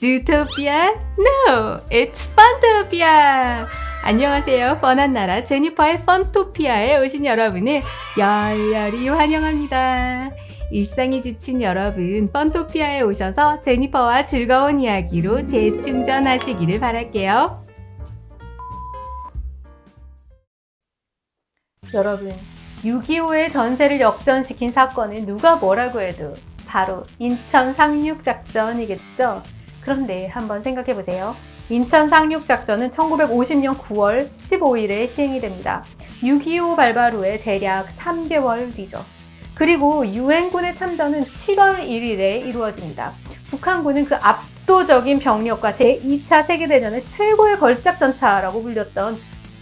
Zootopia? No, it's Funtopia! 안녕하세요. 펀한 나라 제니퍼의 펀토피아에 오신 여러분을 열렬히 환영합니다. 일상이 지친 여러분, 펀토피아에 오셔서 제니퍼와 즐거운 이야기로 재충전하시기를 바랄게요. 여러분, 6.25의 전세를 역전시킨 사건은 누가 뭐라고 해도 바로 인천 상륙작전이겠죠? 그런데 한번 생각해 보세요. 인천 상륙작전은 1950년 9월 15일에 시행이 됩니다. 6.25 발발 후에 대략 3개월 뒤죠. 그리고 유엔군의 참전은 7월 1일에 이루어집니다. 북한군은 그 압도적인 병력과 제2차 세계대전의 최고의 걸작 전차라고 불렸던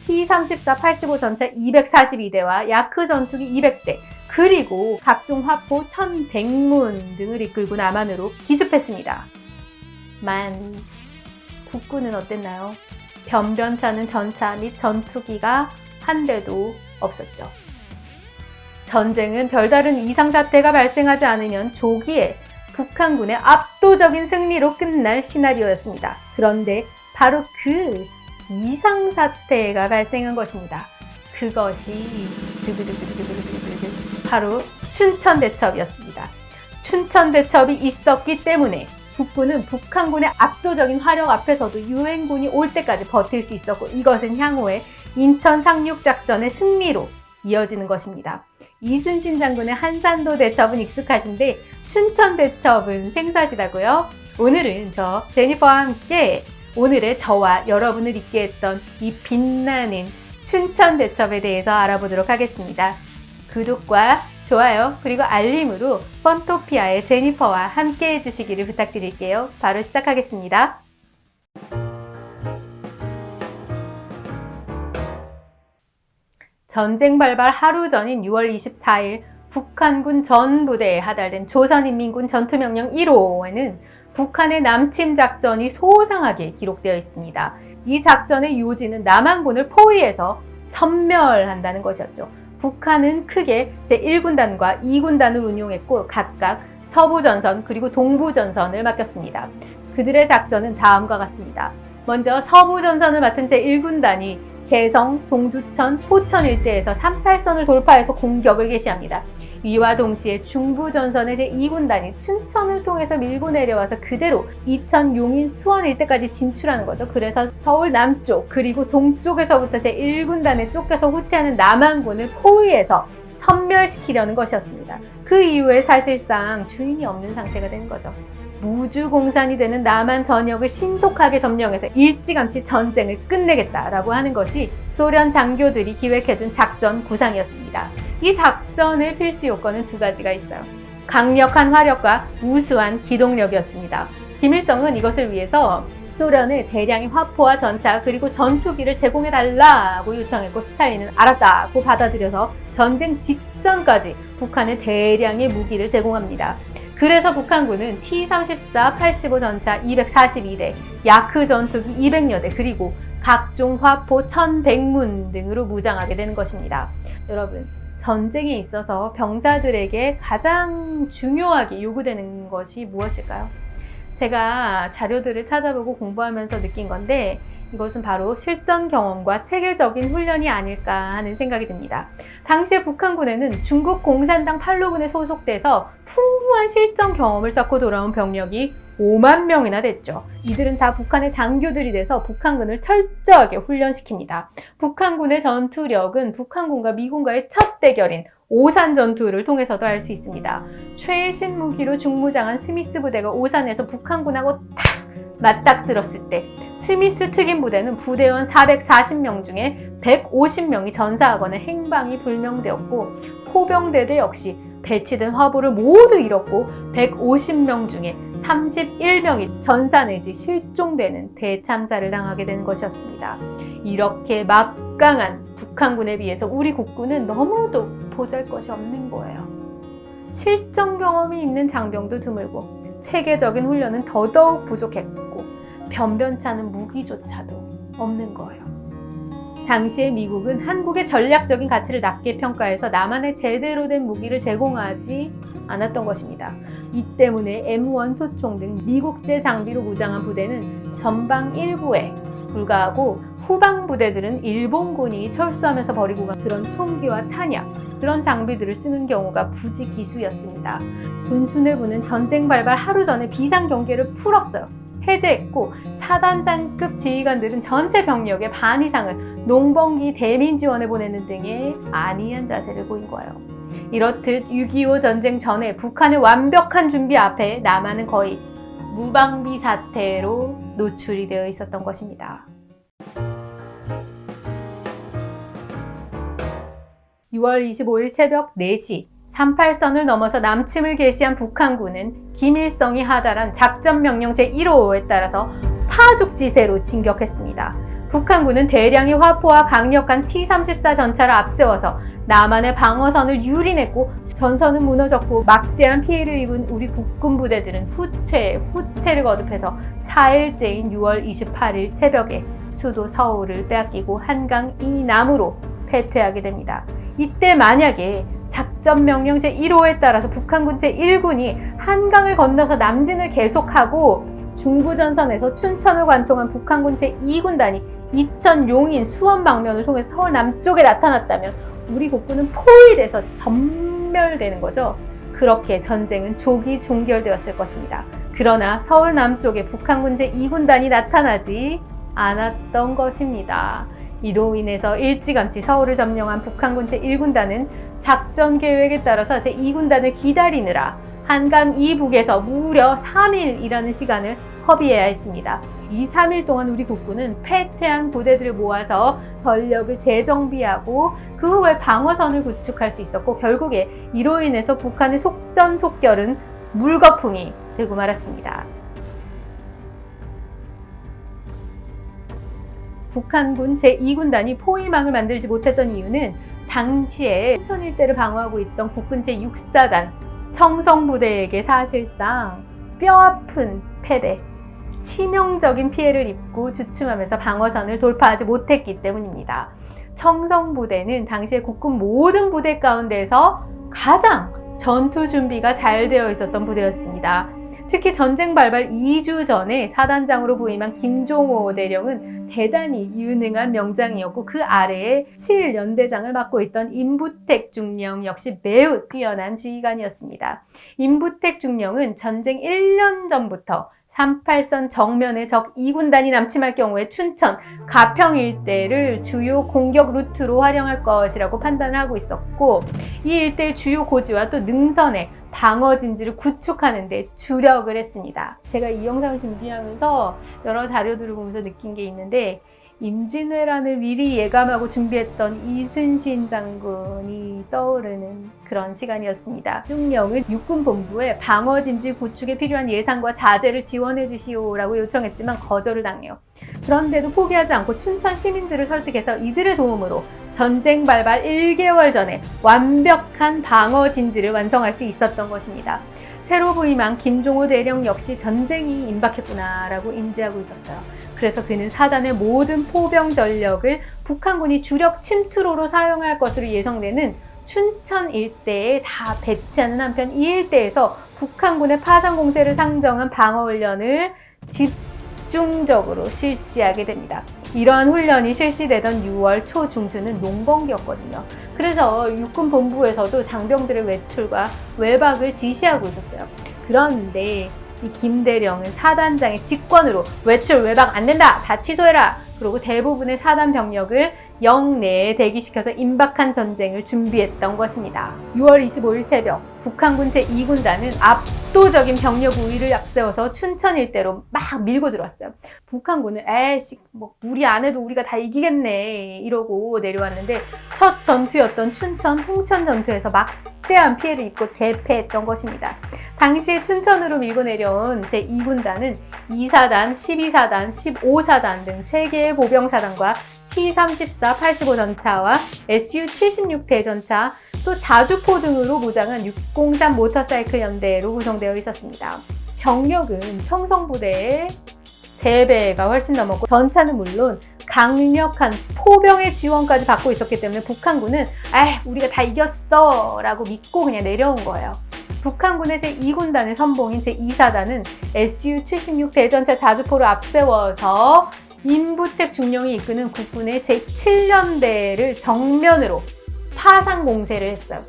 T-34 85 전차 242대와 야크 전투기 200대, 그리고 각종 화포 1100문 등을 이끌고 남한으로 기습했습니다. 만 국군은 어땠나요? 변변찮은 전차 및 전투기가 한 대도 없었죠. 전쟁은 별다른 이상사태가 발생하지 않으면 조기에 북한군의 압도적인 승리로 끝날 시나리오였습니다. 그런데 바로 그 이상사태가 발생한 것입니다. 그것이 바로 춘천대첩이었습니다. 춘천대첩이 있었기 때문에 북군은 북한군의 압도적인 화력 앞에서도 유엔군이 올 때까지 버틸 수 있었고, 이것은 향후에 인천 상륙작전의 승리로 이어지는 것입니다. 이순신 장군의 한산도 대첩은 익숙하신데 춘천대첩은 생소하시다고요? 오늘은 저 제니퍼와 함께 오늘의 저와 여러분을 있게 했던 이 빛나는 춘천대첩에 대해서 알아보도록 하겠습니다. 구독과 좋아요 그리고 알림으로 펀토피아의 제니퍼와 함께 해주시기를 부탁드릴게요. 바로 시작하겠습니다. 전쟁 발발 하루 전인 6월 24일 북한군 전 부대에 하달된 조선인민군 전투명령 1호에는 북한의 남침 작전이 소상하게 기록되어 있습니다. 이 작전의 요지는 남한군을 포위해서 섬멸한다는 것이었죠. 북한은 크게 제1군단과 2군단을 운용했고 각각 서부전선 그리고 동부전선을 맡겼습니다. 그들의 작전은 다음과 같습니다. 먼저 서부전선을 맡은 제1군단이 개성, 동두천, 포천 일대에서 38선을 돌파해서 공격을 개시합니다. 이와 동시에 중부전선의 제2군단이 춘천을 통해서 밀고 내려와서 그대로 이천, 용인, 수원 일대까지 진출하는 거죠. 그래서 서울 남쪽 그리고 동쪽에서부터 제1군단에 쫓겨서 후퇴하는 남한군을 포위해서 섬멸시키려는 것이었습니다. 그 이후에 사실상 주인이 없는 상태가 되는 거죠. 무주공산이 되는 남한 전역을 신속하게 점령해서 일찌감치 전쟁을 끝내겠다라고 하는 것이 소련 장교들이 기획해둔 작전 구상이었습니다. 이 작전의 필수 요건은 두 가지가 있어요. 강력한 화력과 우수한 기동력이었습니다. 김일성은 이것을 위해서 소련에 대량의 화포와 전차 그리고 전투기를 제공해달라고 요청했고, 스탈린은 알았다고 받아들여서 전쟁 직전까지 북한에 대량의 무기를 제공합니다. 그래서 북한군은 T-34 85 전차 242대, 야크 전투기 200여 대, 그리고 각종 화포 1100문 등으로 무장하게 되는 것입니다. 여러분, 전쟁에 있어서 병사들에게 가장 중요하게 요구되는 것이 무엇일까요? 제가 자료들을 찾아보고 공부하면서 느낀 건데, 이것은 바로 실전 경험과 체계적인 훈련이 아닐까 하는 생각이 듭니다. 당시에 북한군에는 중국 공산당 팔로군에 소속돼서 풍부한 실전 경험을 쌓고 돌아온 병력이 5만 명이나 됐죠. 이들은 다 북한의 장교들이 돼서 북한군을 철저하게 훈련시킵니다. 북한군의 전투력은 북한군과 미군과의 첫 대결인 오산 전투를 통해서도 알 수 있습니다. 최신 무기로 중무장한 스미스 부대가 오산에서 북한군하고 탁 맞닥뜨렸을 때 스미스 특임 부대는 부대원 440명 중에 150명이 전사하거나 행방이 불명되었고, 포병대대 역시 배치된 화보를 모두 잃었고 150명 중에 31명이 전사 내지 실종되는 대참사를 당하게 되는 것이었습니다. 이렇게 막강한 북한군에 비해서 우리 국군은 너무도 보잘것이 없는 거예요. 실전 경험이 있는 장병도 드물고 체계적인 훈련은 더더욱 부족했고 변변찮은 무기조차도 없는 거예요. 당시에 미국은 한국의 전략적인 가치를 낮게 평가해서 남한에 제대로 된 무기를 제공하지 않았던 것입니다. 이 때문에 M1 소총 등 미국제 장비로 무장한 부대는 전방 일부에 불과하고 후방 부대들은 일본군이 철수하면서 버리고 간 그런 총기와 탄약, 그런 장비들을 쓰는 경우가 부지기수였습니다. 군수뇌부는 전쟁 발발 하루 전에 비상경계를 풀었어요. 해제했고 사단장급 지휘관들은 전체 병력의 반 이상을 농번기 대민 지원에 보내는 등의 안이한 자세를 보인 거예요. 이렇듯 6.25 전쟁 전에 북한의 완벽한 준비 앞에 남한은 거의 무방비 사태로 노출이 되어 있었던 것입니다. 6월 25일 새벽 4시 38선을 넘어서 남침을 개시한 북한군은 김일성이 하달한 작전명령 제1호에 따라서 파죽지세로 진격했습니다. 북한군은 대량의 화포와 강력한 T-34 전차를 앞세워서 남한의 방어선을 유린했고 전선은 무너졌고 막대한 피해를 입은 우리 국군 부대들은 후퇴를 거듭해서 4일째인 6월 28일 새벽에 수도 서울을 빼앗기고 한강 이남으로 패퇴하게 됩니다. 이때 만약에 작전명령 제1호에 따라서 북한군 제1군이 한강을 건너서 남진을 계속하고 중부전선에서 춘천을 관통한 북한군 제2군단이 이천, 용인, 수원 방면을 통해서 서울 남쪽에 나타났다면 우리 국군은 포위돼서 전멸되는 거죠. 그렇게 전쟁은 조기 종결되었을 것입니다. 그러나 서울 남쪽에 북한군 제2군단이 나타나지 않았던 것입니다. 이로 인해서 일찌감치 서울을 점령한 북한군 제1군단은 작전 계획에 따라서 제2군단을 기다리느라 한강 이북에서 무려 3일이라는 시간을 허비해야 했습니다. 이 3일 동안 우리 국군은 패퇴한 부대들을 모아서 전력을 재정비하고 그 후에 방어선을 구축할 수 있었고 결국에 이로 인해서 북한의 속전속결은 물거품이 되고 말았습니다. 북한군 제2군단이 포위망을 만들지 못했던 이유는 당시에 춘천 일대를 방어하고 있던 국군 제6사단 청성부대에게 사실상 뼈아픈 패배, 치명적인 피해를 입고 주춤하면서 방어선을 돌파하지 못했기 때문입니다. 청성부대는 당시에 국군 모든 부대 가운데서 가장 전투 준비가 잘 되어 있었던 부대였습니다. 특히 전쟁 발발 2주 전에 사단장으로 부임한 김종호 대령은 대단히 유능한 명장이었고 그 아래에 7연대장을 맡고 있던 임부택 중령 역시 매우 뛰어난 지휘관이었습니다. 임부택 중령은 전쟁 1년 전부터 38선 정면에 적 2군단이 남침할 경우에 춘천, 가평 일대를 주요 공격 루트로 활용할 것이라고 판단을 하고 있었고 이 일대의 주요 고지와 또 능선에 방어 진지를 구축하는 데 주력을 했습니다. 제가 이 영상을 준비하면서 여러 자료들을 보면서 느낀 게 있는데 임진왜란을 미리 예감하고 준비했던 이순신 장군이 떠오르는 그런 시간이었습니다. 중령은 육군본부에 방어진지 구축에 필요한 예산과 자재를 지원해 주시오라고 요청했지만 거절을 당해요. 그런데도 포기하지 않고 춘천 시민들을 설득해서 이들의 도움으로 전쟁 발발 1개월 전에 완벽한 방어진지를 완성할 수 있었던 것입니다. 새로 부임한 김종호 대령 역시 전쟁이 임박했구나라고 인지하고 있었어요. 그래서 그는 사단의 모든 포병 전력을 북한군이 주력 침투로로 사용할 것으로 예상되는 춘천 일대에 다 배치하는 한편 이 일대에서 북한군의 파상 공세를 상정한 방어 훈련을 집중적으로 실시하게 됩니다. 이러한 훈련이 실시되던 6월 초 중순은 농번기였거든요. 그래서 육군본부에서도 장병들의 외출과 외박을 지시하고 있었어요. 그런데 이 김대령은 사단장의 직권으로 외출, 외박 안 된다! 다 취소해라! 그리고 대부분의 사단 병력을 영내에 대기시켜서 임박한 전쟁을 준비했던 것입니다. 6월 25일 새벽 북한군 제2군단은 압도적인 병력 우위를 앞세워서 춘천 일대로 막 밀고 들어왔어요. 북한군은 무리 안 해도 우리가 다 이기겠네 이러고 내려왔는데 첫 전투였던 춘천 홍천 전투에서 막대한 피해를 입고 대패했던 것입니다. 당시에 춘천으로 밀고 내려온 제2군단은 2사단, 12사단, 15사단 등 3개의 보병사단과 T-34 85 전차와 Su-76 대전차, 또 자주포 등으로 무장한 603 모터사이클 연대로 구성되어 있었습니다. 병력은 청성부대의 3배가 훨씬 넘었고 전차는 물론 강력한 포병의 지원까지 받고 있었기 때문에 북한군은 우리가 다 이겼어 라고 믿고 그냥 내려온 거예요. 북한군의 제2군단의 선봉인 제2사단은 Su-76 대전차 자주포를 앞세워서 임부택 중령이 이끄는 국군의 제7연대를 정면으로 파상 공세를 했어요.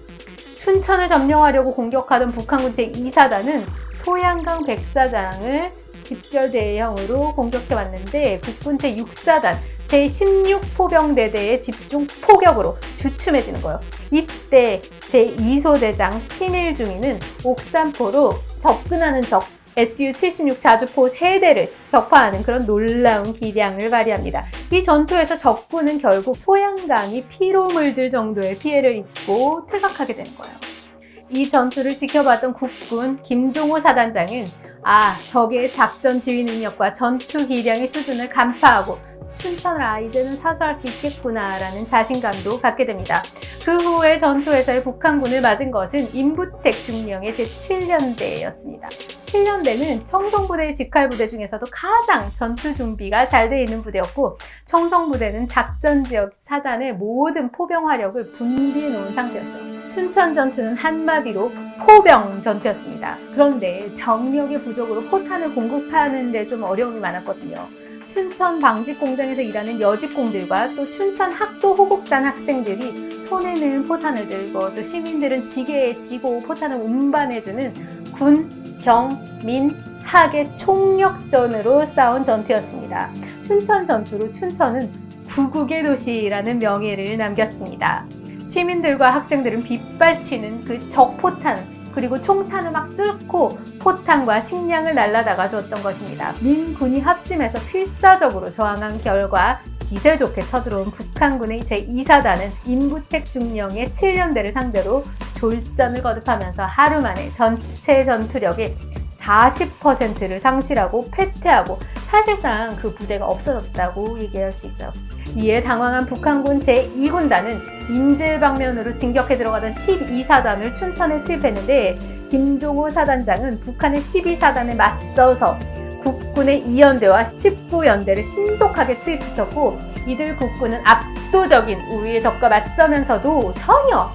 춘천을 점령하려고 공격하던 북한군 제2사단은 소양강 백사장을 집결 대형으로 공격해왔는데 국군 제6사단 제16포병대대의 집중 포격으로 주춤해지는 거예요. 이때 제2소대장 신일중이는 옥산포로 접근하는 적 Su-76 자주포 3대를 격파하는 그런 놀라운 기량을 발휘합니다. 이 전투에서 적군은 결국 소양강이 피로 물들 정도의 피해를 입고 퇴각하게 되는 거예요. 이 전투를 지켜봤던 국군 김종호 사단장은 적의 작전 지휘 능력과 전투 기량의 수준을 간파하고 춘천을 이제는 사수할 수 있겠구나 라는 자신감도 갖게 됩니다. 그 후에 전투에서의 북한군을 맞은 것은 임부택 중령의 제7연대였습니다. 7연대는 청송부대의 직할부대 중에서도 가장 전투 준비가 잘 돼 있는 부대였고, 청송부대는 작전지역 사단의 모든 포병 화력을 분비해 놓은 상태였어요. 춘천 전투는 한마디로 포병 전투였습니다. 그런데 병력의 부족으로 포탄을 공급하는 데 좀 어려움이 많았거든요. 춘천 방직 공장에서 일하는 여직공들과 또 춘천 학도 호국단 학생들이 손에는 포탄을 들고 또 시민들은 지게에 지고 포탄을 운반해주는 군, 경, 민, 학의 총력전으로 싸운 전투였습니다. 춘천 전투로 춘천은 구국의 도시라는 명예를 남겼습니다. 시민들과 학생들은 빗발치는 그 적포탄 그리고 총탄을 막 뚫고 포탄과 식량을 날라다가 줬던 것입니다. 민군이 합심해서 필사적으로 저항한 결과 기세 좋게 쳐들어온 북한군의 제2사단은 임부택 중령의 7연대를 상대로 졸전을 거듭하면서 하루 만에 전체 전투력의 40%를 상실하고 패퇴하고 사실상 그 부대가 없어졌다고 얘기할 수 있어요. 이에 당황한 북한군 제2군단은 임제 방면으로 진격해 들어가던 12사단을 춘천에 투입했는데 김종호 사단장은 북한의 12사단에 맞서서 국군의 2연대와 19연대를 신속하게 투입시켰고, 이들 국군은 압도적인 우위의 적과 맞서면서도 전혀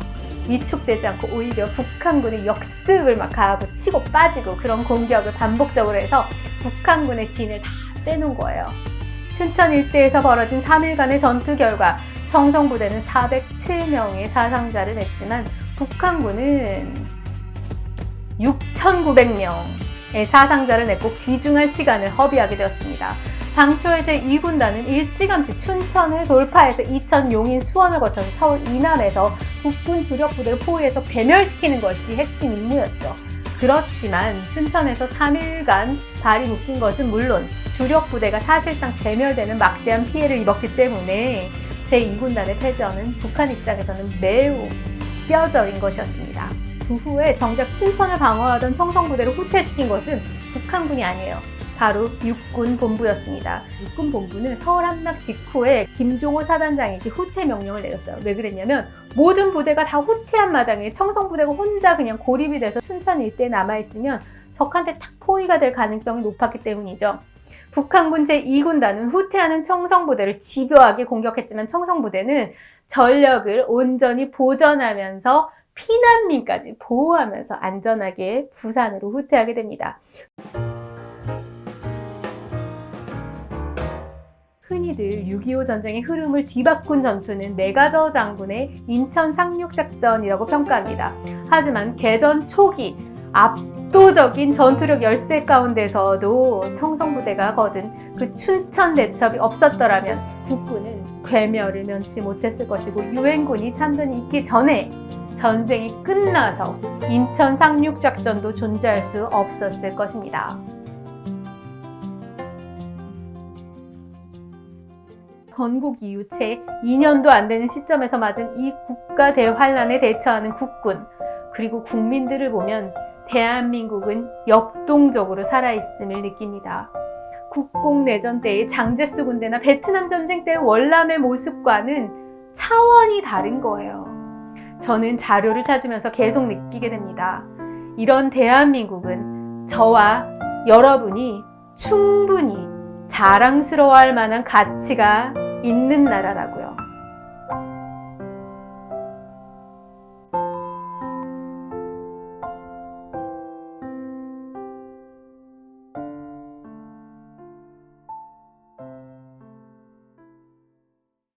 위축되지 않고 오히려 북한군의 역습을 막 가하고 치고 빠지고 그런 공격을 반복적으로 해서 북한군의 진을 다 빼놓은 거예요. 춘천 일대에서 벌어진 3일간의 전투 결과 청송부대는 407명의 사상자를 냈지만 북한군은 6,900명의 사상자를 냈고 귀중한 시간을 허비하게 되었습니다. 당초에 제2군단은 일찌감치 춘천을 돌파해서 이천, 용인, 수원을 거쳐서 서울 이남에서 국군 주력 부대를 포위해서 괴멸시키는 것이 핵심 임무였죠. 그렇지만 춘천에서 3일간 발이 묶인 것은 물론 주력 부대가 사실상 괴멸되는 막대한 피해를 입었기 때문에 제2군단의 패전은 북한 입장에서는 매우 뼈저린 것이었습니다. 그 후에 정작 춘천을 방어하던 청송부대를 후퇴시킨 것은 북한군이 아니에요. 바로 육군 본부였습니다. 육군 본부는 서울 함락 직후에 김종호 사단장에게 후퇴 명령을 내렸어요. 왜 그랬냐면 모든 부대가 다 후퇴한 마당에 청송부대가 혼자 그냥 고립이 돼서 춘천 일대에 남아있으면 적한테 탁 포위가 될 가능성이 높았기 때문이죠. 북한군 제2군단은 후퇴하는 청송부대를 집요하게 공격했지만 청송부대는 전력을 온전히 보전하면서 피난민까지 보호하면서 안전하게 부산으로 후퇴하게 됩니다. 흔히들 6.25 전쟁의 흐름을 뒤바꾼 전투는 메가더 장군의 인천 상륙작전이라고 평가합니다. 하지만 개전 초기 압도적인 전투력 열세 가운데서도 청송부대가 거둔 그 춘천 대첩이 없었더라면 국군은 괴멸을 면치 못했을 것이고 유엔군이 참전이 있기 전에 전쟁이 끝나서 인천 상륙작전도 존재할 수 없었을 것입니다. 건국 이후 채 2년도 안 되는 시점에서 맞은 이 국가 대환란에 대처하는 국군, 그리고 국민들을 보면 대한민국은 역동적으로 살아있음을 느낍니다. 국공내전 때의 장제수 군대나 베트남 전쟁 때의 월남의 모습과는 차원이 다른 거예요. 저는 자료를 찾으면서 계속 느끼게 됩니다. 이런 대한민국은 저와 여러분이 충분히 자랑스러워할 만한 가치가 있는 나라라고요.